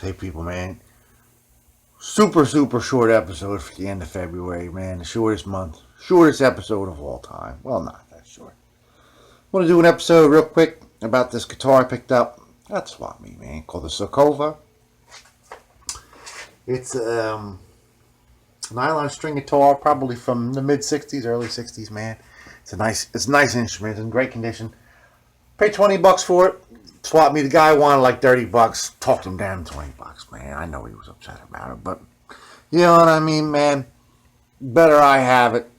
Hey people, man. Super short episode for the end of February, man. The shortest month. Shortest episode of all time. Well, not that short. I want to do an episode real quick about this guitar I picked up. That's swap me, man. Called the SEKOVA. It's nylon string guitar, probably from the mid '60s, early '60s, man. It's a nice instrument. It's in great condition. Paid $20 for it. Swap me. The guy wanted like $30. Talked him down to $20, man. I know he was upset about it, but you know what I mean, man. Better I have it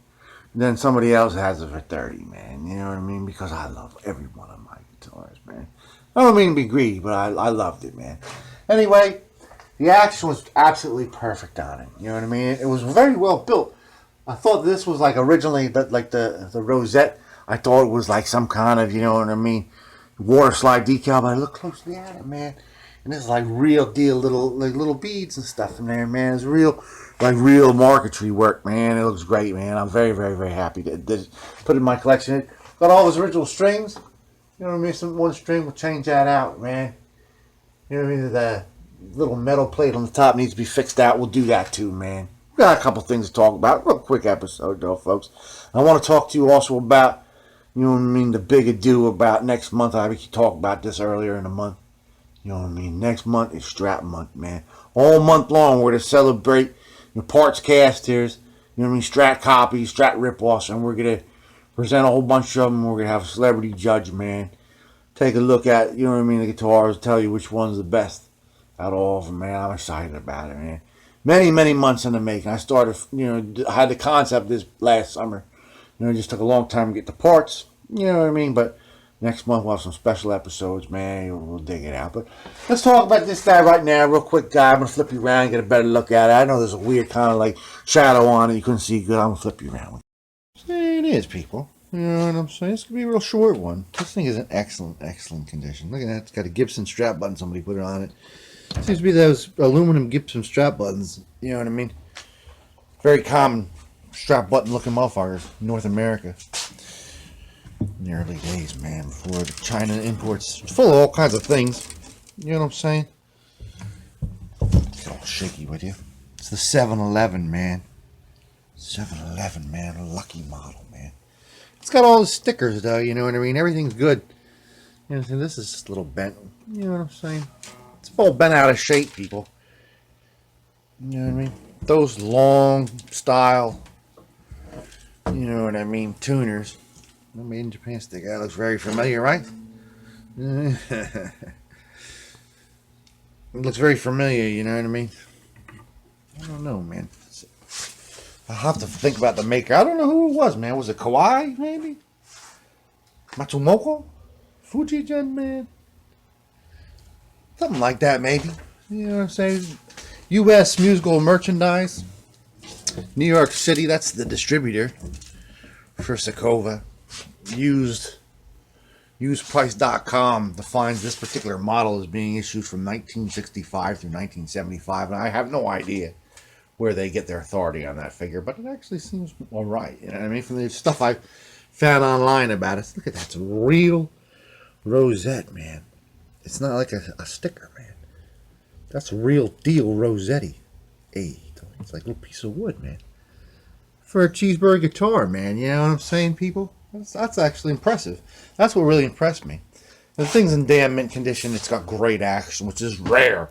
than somebody else has it for 30, man. You know what I mean? Because I love every one of my guitars, man. I don't mean to be greedy, but I loved it, man. Anyway, the action was absolutely perfect on it. You know what I mean? It was very well built. I thought this was like originally the rosette. I thought it was like some kind of, you know what I mean, water slide decal, but I looked closely at it, man. And this is like real deal little beads and stuff in there, man. It's real marquetry work, man. It looks great, man. I'm very happy to put it in my collection. It got all his original strings. You know what I mean? Some one string will change that out, man. You know what I mean? The little metal plate on the top needs to be fixed out. We'll do that too, man. We got a couple things to talk about. Real quick episode though, folks. I want to talk to you also about, you know what I mean, the big ado about next month. I talked about this earlier in the month. You know what I mean? Next month is strap month, man. All month long we're to celebrate your parts cast here's, you know what I mean, strat copies, strat rip-offs, and we're going to present a whole bunch of them. We're going to have a celebrity judge, man. Take a look at, you know what I mean, the guitars, tell you which one's the best out of all of them, man. I'm excited about it, man. Many months in the making. I started, you know, I had the concept this last summer. You know, it just took a long time to get the parts. You know what I mean? But next month we'll have some special episodes, man. We'll dig it out. But let's talk about this guy right now. Real quick, guy. I'm going to flip you around and get a better look at it. I know there's a weird kind of like shadow on it. You couldn't see good. I'm going to flip you around. There it is, people. You know what I'm saying? It's going to be a real short one. This thing is in excellent condition. Look at that. It's got a Gibson strap button. Somebody put it on it. Seems to be those aluminum Gibson strap buttons. You know what I mean? Very common strap button looking motherfuckers in North America. In the early days, man, before the China imports. It's full of all kinds of things. You know what I'm saying? Get all shaky with you. It's the 711, man. 711, man. A lucky model, man. It's got all the stickers, though. You know what I mean? Everything's good. You know what I'm saying? This is just a little bent. You know what I'm saying? It's all bent out of shape, people. You know what I mean? Those long style, you know what I mean, tuners. Made in Japan stick. That looks very familiar, right? It looks very familiar, you know what I mean? I don't know, man. I'll have to think about the maker. I don't know who it was, man. Was it Kawai, maybe? Matsumoto? Fujigen, man? Something like that, maybe. You know what I'm saying? U.S. musical merchandise. New York City, that's the distributor for SEKOVA. Useprice.com defines this particular model as being issued from 1965 through 1975, and I have no idea where they get their authority on that figure, but it actually seems all right. You know what I mean? From the stuff I found online about it, look at that. It's a real rosette, man. It's not like a sticker, man. That's a real deal Rosetti. Hey, it's like a little piece of wood, man. For a cheeseburger guitar, man. You know what I'm saying, people? That's actually impressive. That's what really impressed me. The thing's in damn mint condition. It's got great action, which is rare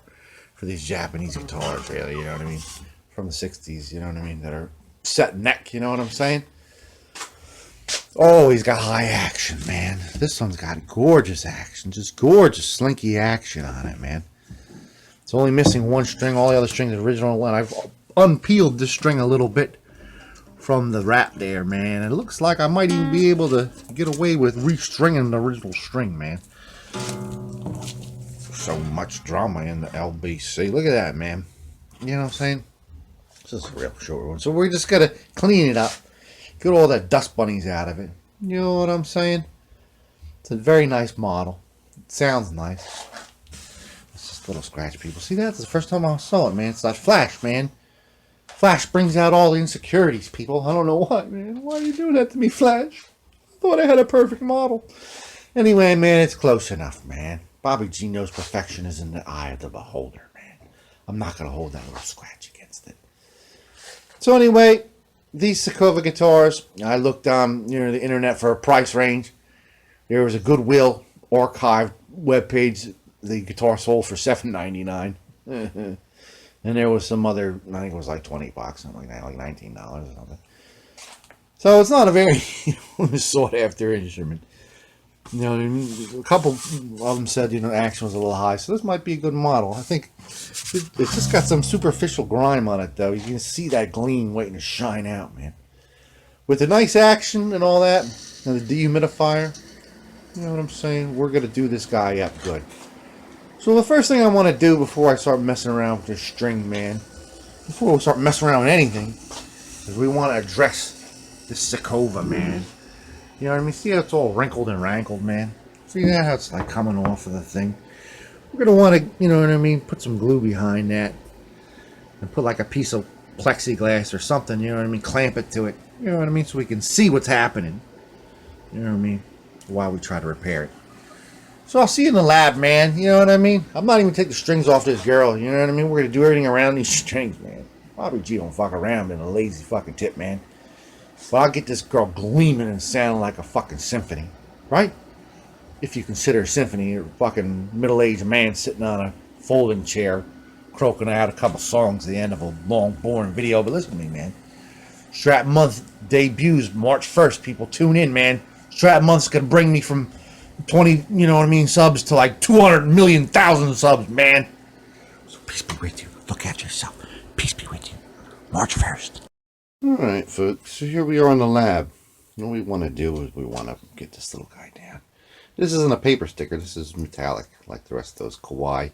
for these Japanese guitars, really. You know what I mean? From the 60s, you know what I mean? That are set neck, you know what I'm saying? Oh, he's got high action, man. This one's got gorgeous action. Just gorgeous, slinky action on it, man. It's only missing one string. All the other strings are original. And I've unpeeled this string a little bit from the wrap there, man. It looks like I might even be able to get away with restringing the original string, man. So much drama in the LBC. Look at that, man. You know what I'm saying? This is a real short one. So we're just going to clean it up. Get all that dust bunnies out of it. You know what I'm saying? It's a very nice model. It sounds nice. It's just a little scratch, people. See, that's the first time I saw it, man. It's that flash, man. Flash brings out all the insecurities, people. I don't know why, man. Why are you doing that to me, Flash? I thought I had a perfect model. Anyway, man, it's close enough, man. Bobby G knows perfection is in the eye of the beholder, man. I'm not going to hold that little scratch against it. So anyway, these SEKOVA guitars, I looked on the internet for a price range. There was a Goodwill archive webpage. The guitar sold for $7.99. And there was some other, I think it was like $20, something like that, like $19 or something. So it's not a very sought after instrument. A couple of them said, action was a little high, so this might be a good model. I think it's just got some superficial grime on it, though. You can see that gleam waiting to shine out, man. With the nice action and all that, and the dehumidifier, you know what I'm saying? We're going to do this guy up good. So the first thing I want to do before I start messing around with this string, man, before we start messing around with anything, is we want to address this SEKOVA, man. You know what I mean? See how it's all wrinkled and rankled, man? See how it's like coming off of the thing? We're going to want to, you know what I mean, put some glue behind that. And put like a piece of plexiglass or something, you know what I mean? Clamp it to it, you know what I mean? So we can see what's happening. You know what I mean? While we try to repair it. So I'll see you in the lab, man. You know what I mean? I'm not even taking the strings off this girl. You know what I mean? We're going to do everything around these strings, man. Bobby G don't fuck around in a lazy fucking tip, man. But I'll get this girl gleaming and sounding like a fucking symphony. Right? If you consider a symphony, you're a fucking middle-aged man sitting on a folding chair, croaking out a couple songs at the end of a long, boring video. But listen to me, man. Strap Month debuts March 1st. People tune in, man. Strap Month's going to bring me from 20, you know what I mean, subs to like 200 million thousand subs, man. So peace be with you. Look after yourself. Peace be with you. March 1st. Alright, folks. So here we are in the lab. What we want to do is we want to get this little guy down. This isn't a paper sticker. This is metallic, like the rest of those Kawaii,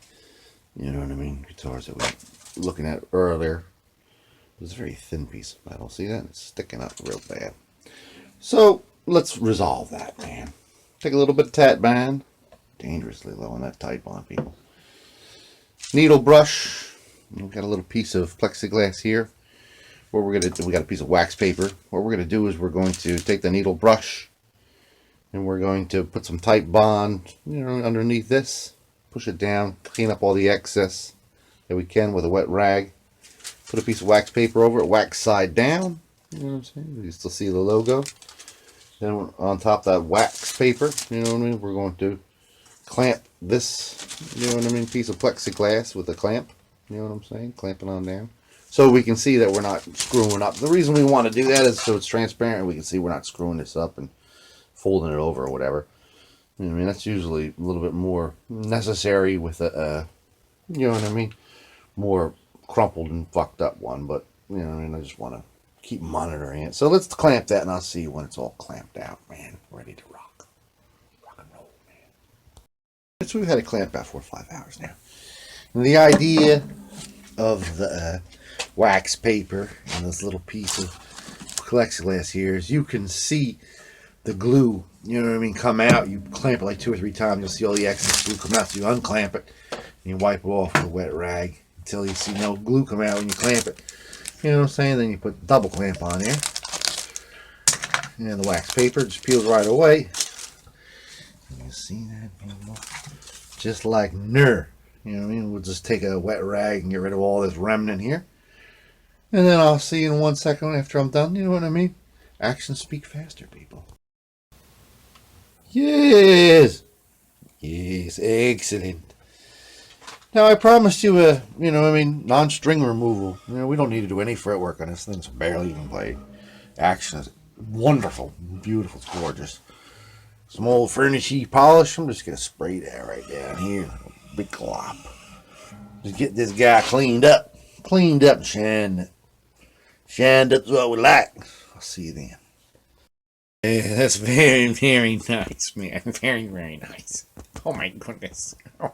you know what I mean, guitars that we were looking at earlier. It's a very thin piece of metal. See that? It's sticking up real bad. So let's resolve that, man. Take a little bit of tat band. Dangerously low on that tight bond, people. Needle brush. We've got a little piece of plexiglass here. What we're going to do, we got a piece of wax paper. What we're going to do is we're going to take the needle brush and we're going to put some tight bond, underneath this. Push it down, clean up all the excess that we can with a wet rag. Put a piece of wax paper over it, wax side down. You know what I'm saying? You can still see the logo. Then on top of that wax paper, you know what I mean, we're going to clamp this, you know what I mean, piece of plexiglass with a clamp. You know what I'm saying? Clamp it on down. So we can see that we're not screwing up. The reason we want to do that is so it's transparent and we can see we're not screwing this up and folding it over or whatever. You know what I mean? That's usually a little bit more necessary with a, you know what I mean, more crumpled and fucked up one. But, you know what I mean, I just want to keep monitoring it. So let's clamp that and I'll see you when it's all clamped out, man. Ready to rock. Rock and roll, man. So we've had it clamped about 4 or 5 hours now. And the idea of the wax paper and this little piece of plexiglass here is you can see the glue, you know what I mean, come out. You clamp it like 2 or 3 times, you'll see all the excess glue come out. So you unclamp it and you wipe it off with a wet rag until you see no glue come out when you clamp it. You know what I'm saying? Then you put double clamp on there. And the wax paper just peels right away. You see that? Just like ner. You know what I mean? We'll just take a wet rag and get rid of all this remnant here. And then I'll see you in 1 second after I'm done. You know what I mean? Actions speak faster, people. Yes! Yes, excellent. Now, I promised you a, you know what I mean, non-string removal. You know, we don't need to do any fretwork on this thing. It's barely even played. Action is wonderful. Beautiful. It's gorgeous. Some old furniture polish. I'm just going to spray that right down here. Big glop. Just get this guy cleaned up. Cleaned up and shined it. Shined up's what we like. I'll see you then. Yeah, that's very, very nice, man. Very, very nice. Oh my goodness. Oh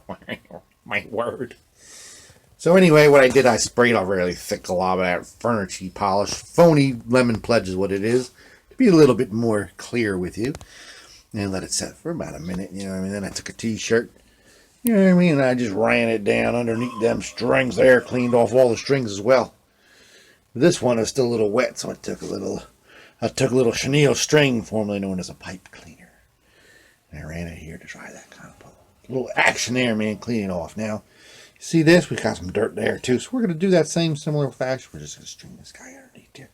my word. So anyway, what I did, I sprayed a really thick glob of that furniture polish. Phony lemon pledge is what it is. To be a little bit more clear with you. And let it set for about a minute, you know what I mean? Then I took a t-shirt, you know what I mean? And I just ran it down underneath them strings there, cleaned off all the strings as well. This one is still a little wet, so I took a little chenille string, formerly known as a pipe cleaner. And I ran it here to try that kind of a little action there, man, clean it off. Now, See this? We got some dirt there too. So we're going to do that same similar fashion. We're just going to string this guy underneath here.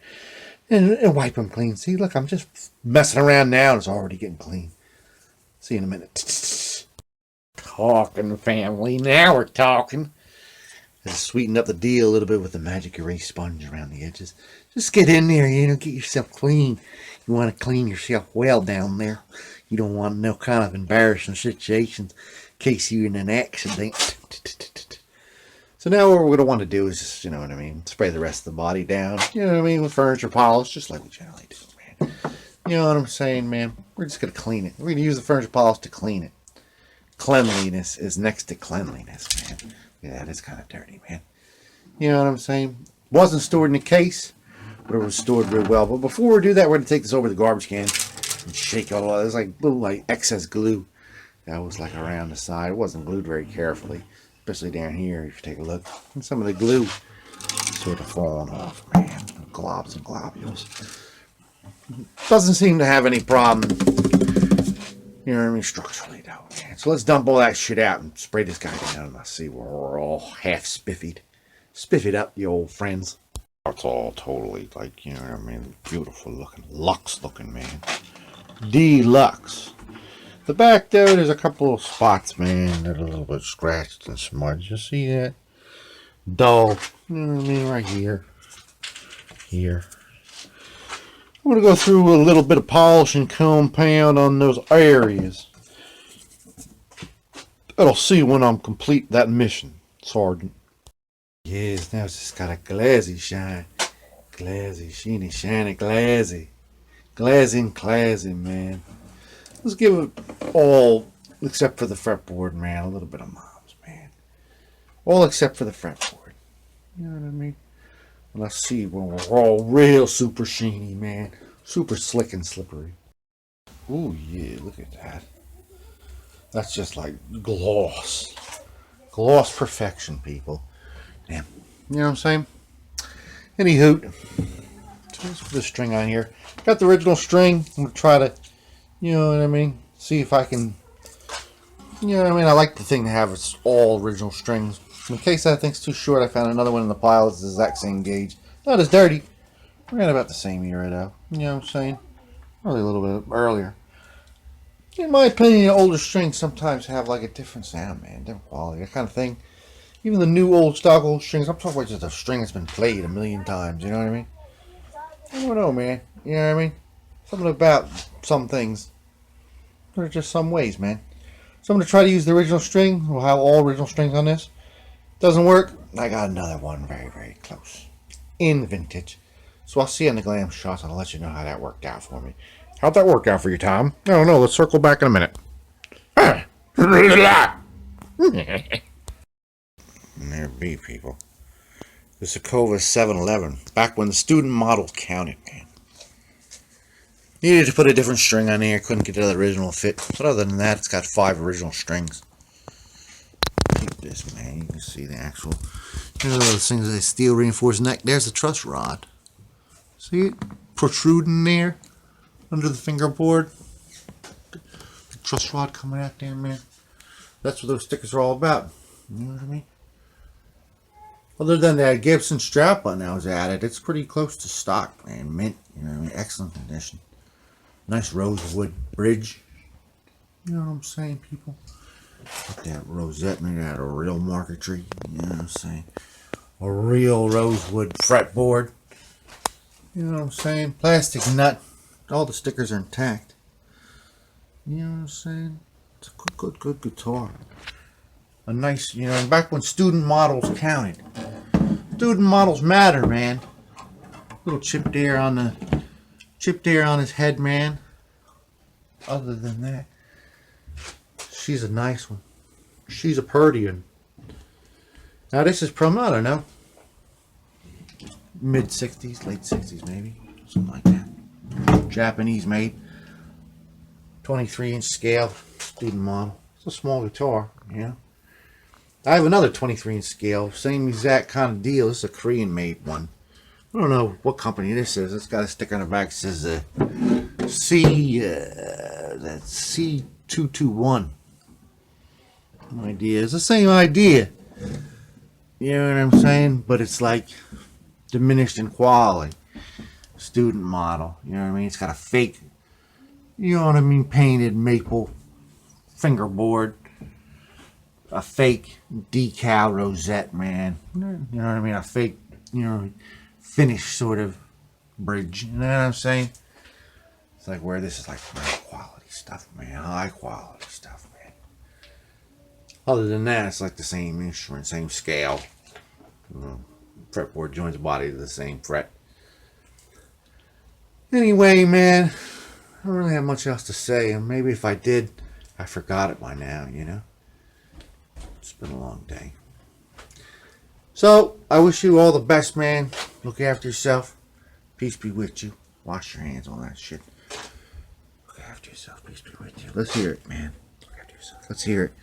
And wipe him clean. See, look, I'm just messing around now and it's already getting clean. See you in a minute. Talking, family. Now we're talking. Just sweeten up the deal a little bit with the magic erase sponge around the edges. Just get in there, get yourself clean. You want to clean yourself well down there. You don't want no kind of embarrassing situations in case you're in an accident. So now what we're going to want to do is just, spray the rest of the body down, with furniture polish, just like we generally do, man. You know what I'm saying, man? We're just going to clean it. We're going to use the furniture polish to clean it. Cleanliness is next to cleanliness, man. Yeah, that is kind of dirty, man. You know what I'm saying? Wasn't stored in a case, but it was stored real well. But before we do that, we're going to take this over to the garbage can and shake all of it. There's like little excess glue that was like around the side. It wasn't glued very carefully. Especially down here, if you take a look. And some of the glue sort of falling off, man. Globs and globules. Doesn't seem to have any problem, structurally, though, man. So let's dump all that shit out and spray this guy down. And I see we're all half spiffied. Spiff it up, you old friends. It's all totally, beautiful looking. Luxe looking, man. Deluxe. The back there, there's a couple of spots, man, that are a little bit scratched and smudged. You see that? Dull. You know what I mean? Right here. Here. I'm going to go through a little bit of polish and compound on those areas. I'll see when I'm complete that mission, Sergeant. Yes, now it's just got a glazy shine. Glazy, sheeny, shiny, glazy. Glazy and classy, man. Let's give it all, except for the fretboard, man. A little bit of mom's, man. All except for the fretboard. You know what I mean? And let's see when we're all real super sheeny, man. Super slick and slippery. Ooh, yeah, look at that. That's just like gloss. Gloss perfection, people. Damn. You know what I'm saying? Any hoot. So let's put the string on here. Got the original string. I'm going to try to, see if I can, I like the thing to have it's all original strings. In case that thing's too short, I found another one in the pile. It's the exact same gauge. Not as dirty. We're at about the same era, though. You know what I'm saying? Probably a little bit earlier. In my opinion, older strings sometimes have like a different sound, man. Different quality, that kind of thing. Even the new old stock old strings, I'm talking about just a string that's been played a million times, you know what I mean? I don't know, man. You know what I mean? Something about some things. There are just some ways, man. So I'm going to try to use the original string. We'll have all original strings on this. Doesn't work. I got another one very, very close. In vintage. So I'll see you in the glam shots and I'll let you know how that worked out for me. How'd that work out for you, Tom? I don't know. Let's circle back in a minute. There be, people. The SEKOVA 711. Back when the student models counted, man. Needed to put a different string on there. Couldn't get the original fit. But other than that, it's got 5 original strings. Keep this, man. You can see the actual. Here's those things that steel reinforced neck. There's the truss rod. See it protruding there under the fingerboard. The truss rod coming out there, man. That's what those stickers are all about. You know what I mean? Other than that Gibson strap on that was added, it's pretty close to stock, man. Mint, you know what I mean? Excellent condition. Nice rosewood bridge. You know what I'm saying, people? Got that rosette made out of real marquetry. You know what I'm saying? A real rosewood fretboard. You know what I'm saying? Plastic nut. All the stickers are intact. You know what I'm saying? It's a good guitar. A nice, back when student models counted. Student models matter, man. Little chipped air on his head, man. Other than that, she's a nice one. She's a purty one. Now this is from, I don't know, mid 60s, late 60s maybe, something like that. Japanese made, 23-inch scale, student model. It's a small guitar, I have another 23-inch scale, same exact kind of deal. This is a Korean-made one. I don't know what company this is. It's got a sticker on the back that says that's C221. No idea. It's the same idea. You know what I'm saying? But it's like diminished in quality. Student model. You know what I mean? It's got a fake, you know what I mean, painted maple fingerboard. A fake decal rosette, man. You know what I mean? A fake, finished sort of bridge. You know what I'm saying? It's like where this is like high quality stuff, man. High quality stuff, man. Other than that, it's like the same instrument, same scale. Fretboard joins the body to the same fret. Anyway, man, I don't really have much else to say. And maybe if I did, I forgot it by now, you know? It's been a long day. So, I wish you all the best, man. Look after yourself. Peace be with you. Wash your hands, all that shit. Look after yourself. Peace be with you. Let's hear it, man. Look after yourself. Let's hear it.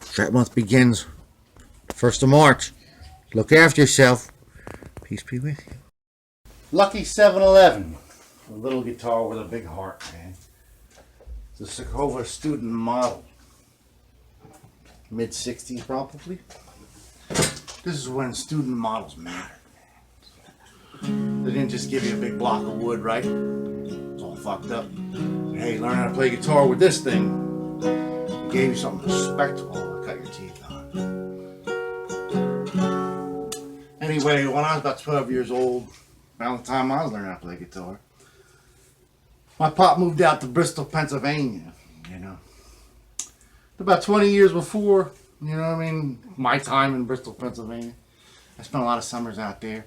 Strap month begins 1st of March. Look after yourself. Peace be with you. Lucky 711. A little guitar with a big heart, man. It's a SEKOVA student model. Mid-60s probably. This is when student models mattered. They didn't just give you a big block of wood, right? It's all fucked up. Hey, learn how to play guitar with this thing. They gave you something respectable to cut your teeth on. Anyway, when I was about 12 years old, around the time I was learning how to play guitar, my pop moved out to Bristol, Pennsylvania, you know. About 20 years before, you know what I mean, my time in Bristol, Pennsylvania, I spent a lot of summers out there.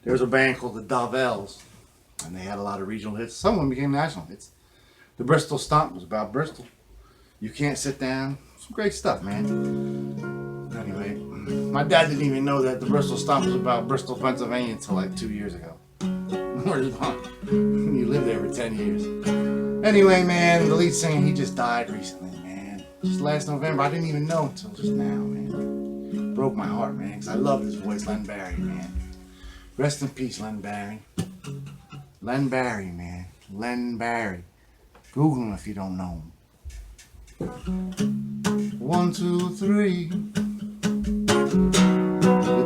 There was a band called the Dovels, and they had a lot of regional hits. Some of them became national hits. The Bristol Stomp was about Bristol. You Can't Sit Down. Some great stuff, man. Anyway, my dad didn't even know that the Bristol Stomp was about Bristol, Pennsylvania until like 2 years ago. You lived there for 10 years. Anyway, man, the lead singer, he just died recently. Just last November. I didn't even know until just now, man. Broke my heart, man, because I loved his voice, Len Barry, man. Rest in peace, Len Barry. Len Barry, man. Len Barry. Google him if you don't know him. 1, 2, 3.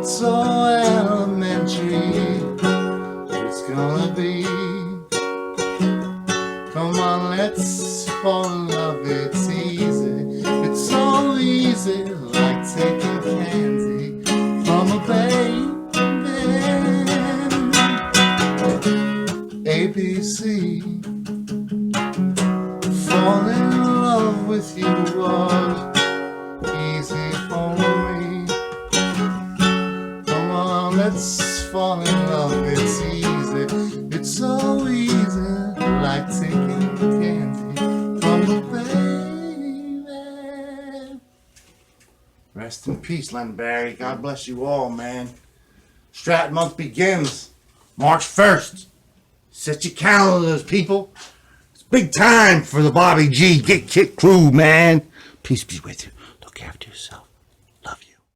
It's so elementary. It's gonna be. Come on, let's fall in love. It's easy. It's so easy, like taking candy from a baby. ABC. Fall in love with you was easy for me. Come on, let's fall in love. It's easy. It's so easy, like taking candy from a baby. Rest in peace, Len Barry. God bless you all, man. Strat month begins March 1st. Set your calendars, people. It's big time for the Bobby G Guitkits crew, man. Peace be with you. Look after yourself.